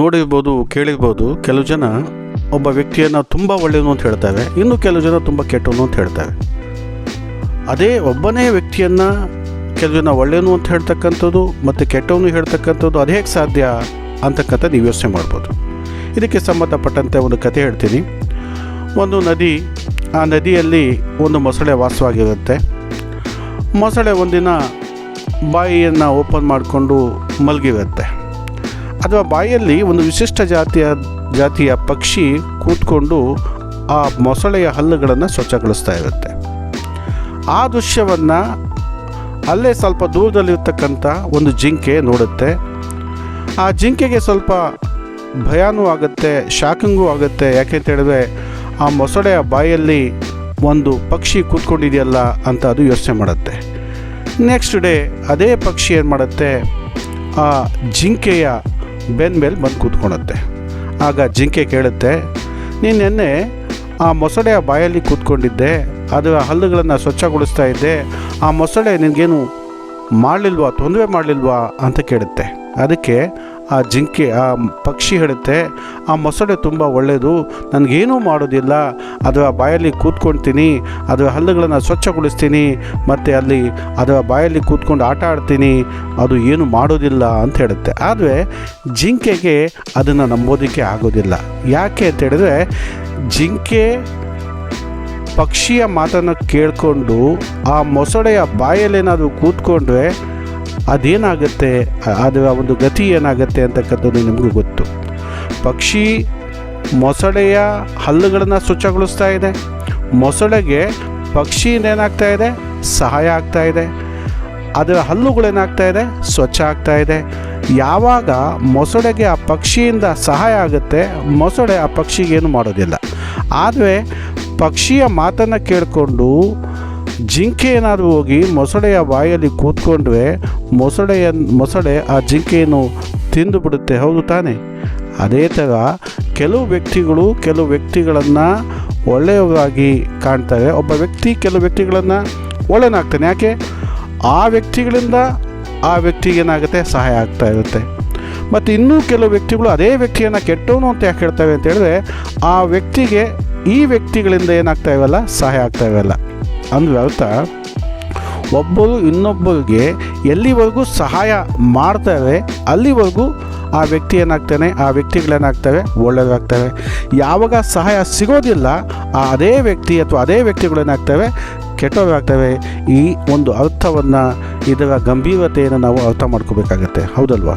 ನೋಡಿರ್ಬೋದು, ಕೇಳಿರ್ಬೋದು, ಕೆಲವು ಜನ ಒಬ್ಬ ವ್ಯಕ್ತಿಯನ್ನು ತುಂಬ ಒಳ್ಳೆಯವನು ಅಂತ ಹೇಳ್ತಾರೆ, ಇನ್ನು ಕೆಲವು ಜನ ತುಂಬ ಕೆಟ್ಟವನು ಅಂತ ಹೇಳ್ತಾರೆ. ಅದೇ ಒಬ್ಬನೇ ವ್ಯಕ್ತಿಯನ್ನು ಕೆಲವು ಜನ ಒಳ್ಳೆಯವನು ಅಂತ ಹೇಳ್ತಕ್ಕಂಥದ್ದು ಮತ್ತು ಕೆಟ್ಟವನು ಹೇಳ್ತಕ್ಕಂಥದ್ದು ಅದು ಹೇಗೆ ಸಾಧ್ಯ ಅಂತಕ್ಕಂಥ ನೀವು ಯೋಚನೆ ಮಾಡ್ಬೋದು. ಇದಕ್ಕೆ ಸಂಬಂಧಪಟ್ಟಂತೆ ಒಂದು ಕತೆ ಹೇಳ್ತೀನಿ. ಒಂದು ನದಿ, ಆ ನದಿಯಲ್ಲಿ ಒಂದು ಮೊಸಳೆ ವಾಸವಾಗಿರುತ್ತೆ. ಮೊಸಳೆ ಒಂದಿನ ಬಾಯಿಯನ್ನು ಓಪನ್ ಮಾಡಿಕೊಂಡು ಮಲಗಿರುತ್ತೆ. ಅಥವಾ ಬಾಯಲ್ಲಿ ಒಂದು ವಿಶಿಷ್ಟ ಜಾತಿಯ ಪಕ್ಷಿ ಕೂತ್ಕೊಂಡು ಆ ಮೊಸಳೆಯ ಹಲ್ಲುಗಳನ್ನು ಸ್ವಚ್ಛಗೊಳಿಸ್ತಾ ಇರುತ್ತೆ. ಆ ದೃಶ್ಯವನ್ನು ಅಲ್ಲೇ ಸ್ವಲ್ಪ ದೂರದಲ್ಲಿರ್ತಕ್ಕಂಥ ಒಂದು ಜಿಂಕೆ ನೋಡುತ್ತೆ. ಆ ಜಿಂಕೆಗೆ ಸ್ವಲ್ಪ ಭಯಾನೂ ಆಗುತ್ತೆ, ಶಾಕಿಂಗೂ ಆಗುತ್ತೆ. ಯಾಕೆಂತ ಹೇಳಿದ್ರೆ ಆ ಮೊಸಳೆಯ ಬಾಯಲ್ಲಿ ಒಂದು ಪಕ್ಷಿ ಕೂತ್ಕೊಂಡಿದೆಯಲ್ಲ ಅಂತ ಅದು ಯೋಚನೆ ಮಾಡುತ್ತೆ. ನೆಕ್ಸ್ಟ್ ಡೇ ಅದೇ ಪಕ್ಷಿ ಏನು ಮಾಡುತ್ತೆ, ಆ ಜಿಂಕೆಯ ಬೆನ್ನ ಮೇಲೆ ಬಂದು ಕೂತ್ಕೊಳುತ್ತೆ. ಆಗ ಜಿಂಕೆ ಕೇಳುತ್ತೆ, ನೀನು ನೆನ್ನೆ ಆ ಮೊಸಳೆಯ ಬಾಯಲ್ಲಿ ಕೂತ್ಕೊಂಡಿದ್ದೆ, ಅದರ ಹಲ್ಲುಗಳನ್ನು ಸ್ವಚ್ಛಗೊಳಿಸ್ತಾ ಇದ್ದೆ, ಆ ಮೊಸಳೆ ನಿನಗೇನು ಮಾಡಲಿಲ್ವಾ, ತೊಂದರೆ ಮಾಡಲಿಲ್ವಾ ಅಂತ ಕೇಳುತ್ತೆ. ಅದಕ್ಕೆ ಆ ಜಿಂಕೆ, ಆ ಪಕ್ಷಿ ಹೇಳುತ್ತೆ, ಆ ಮೊಸಳೆ ತುಂಬ ಒಳ್ಳೆಯದು, ನನಗೇನೂ ಮಾಡೋದಿಲ್ಲ, ಅದರ ಬಾಯಲ್ಲಿ ಕೂತ್ಕೊಳ್ತೀನಿ, ಅದರ ಹಲ್ಲುಗಳನ್ನು ಸ್ವಚ್ಛಗೊಳಿಸ್ತೀನಿ, ಮತ್ತು ಅಲ್ಲಿ ಅದರ ಬಾಯಲ್ಲಿ ಕೂತ್ಕೊಂಡು ಆಟ ಆಡ್ತೀನಿ, ಅದು ಏನು ಮಾಡೋದಿಲ್ಲ ಅಂತ ಹೇಳುತ್ತೆ. ಆದರೆ ಜಿಂಕೆಗೆ ಅದನ್ನು ನಂಬೋದಕ್ಕೆ ಆಗೋದಿಲ್ಲ. ಯಾಕೆ ಅಂತ ಹೇಳಿದ್ರೆ, ಜಿಂಕೆ ಪಕ್ಷಿಯ ಮಾತನ್ನು ಕೇಳಿಕೊಂಡು ಆ ಮೊಸಳೆಯ ಬಾಯಲ್ಲೇನಾದರೂ ಕೂತ್ಕೊಂಡ್ರೆ ಅದೇನಾಗುತ್ತೆ, ಅದರ ಒಂದು ಗತಿ ಏನಾಗುತ್ತೆ ಅಂತಕ್ಕಂಥದ್ದು ನಿಮಗೂ ಗೊತ್ತು. ಪಕ್ಷಿ ಮೊಸಳೆಯ ಹಲ್ಲುಗಳನ್ನು ಸ್ವಚ್ಛಗೊಳಿಸ್ತಾ ಇದೆ, ಮೊಸಳೆಗೆ ಪಕ್ಷಿಯಿಂದ ಏನಾಗ್ತಾ ಇದೆ, ಸಹಾಯ ಆಗ್ತಾ ಇದೆ, ಅದರ ಹಲ್ಲುಗಳೇನಾಗ್ತಾ ಇದೆ, ಸ್ವಚ್ಛ ಆಗ್ತಾ ಇದೆ. ಯಾವಾಗ ಮೊಸಳೆಗೆ ಆ ಪಕ್ಷಿಯಿಂದ ಸಹಾಯ ಆಗುತ್ತೆ, ಮೊಸಳೆ ಆ ಪಕ್ಷಿಗೇನು ಮಾಡೋದಿಲ್ಲ. ಆದರೆ ಪಕ್ಷಿಯ ಮಾತನ್ನು ಕೇಳಿಕೊಂಡು ಏನಾದರೂ ಹೋಗಿ ಮೊಸಳೆಯ ಬಾಯಲ್ಲಿ ಕೂತ್ಕೊಂಡ್ರೆ ಮೊಸಳೆ ಆ ಜಿಂಕೆಯನ್ನು ತಿಂದು ಬಿಡುತ್ತೆ, ಹೌದು ತಾನೇ? ಅದೇ ಥರ ಕೆಲವು ವ್ಯಕ್ತಿಗಳನ್ನು ಒಳ್ಳೆಯವಾಗಿ ಕಾಣ್ತಾರೆ. ಒಬ್ಬ ವ್ಯಕ್ತಿ ಕೆಲವು ವ್ಯಕ್ತಿಗಳನ್ನು ಒಳ್ಳೆಯನಾಗ್ತಾನೆ. ಯಾಕೆ? ಆ ವ್ಯಕ್ತಿಗಳಿಂದ ಆ ವ್ಯಕ್ತಿಗೇನಾಗುತ್ತೆ, ಸಹಾಯ ಆಗ್ತಾ ಇರುತ್ತೆ. ಮತ್ತು ಇನ್ನೂ ಕೆಲವು ವ್ಯಕ್ತಿಗಳು ಅದೇ ವ್ಯಕ್ತಿಯನ್ನು ಕೆಟ್ಟವನು ಅಂತ ಯಾಕೆ ಹೇಳ್ತವೆ ಅಂತ ಹೇಳಿದ್ರೆ, ಆ ವ್ಯಕ್ತಿಗೆ ಈ ವ್ಯಕ್ತಿಗಳಿಂದ ಏನಾಗ್ತಾ ಇವೆಲ್ಲ, ಸಹಾಯ ಆಗ್ತಾ ಇವೆಲ್ಲ. ಅಂದರೆ ಅರ್ಥ, ಒಬ್ಬರು ಇನ್ನೊಬ್ಬರಿಗೆ ಎಲ್ಲಿವರೆಗೂ ಸಹಾಯ ಮಾಡ್ತಾರೆ ಅಲ್ಲಿವರೆಗೂ ಆ ವ್ಯಕ್ತಿ ಏನಾಗ್ತಾನೆ, ಆ ವ್ಯಕ್ತಿಗಳೇನಾಗ್ತವೆ, ಒಳ್ಳೆಯದಾಗ್ತವೆ. ಯಾವಾಗ ಸಹಾಯ ಸಿಗೋದಿಲ್ಲ, ಅದೇ ವ್ಯಕ್ತಿ ಅಥವಾ ಅದೇ ವ್ಯಕ್ತಿಗಳೇನಾಗ್ತವೆ, ಕೆಟ್ಟವಾಗ್ತವೆ. ಈ ಒಂದು ಅರ್ಥವನ್ನು, ಇದರ ಗಂಭೀರತೆಯನ್ನು ನಾವು ಅರ್ಥ ಮಾಡ್ಕೋಬೇಕಾಗತ್ತೆ, ಹೌದಲ್ವಾ?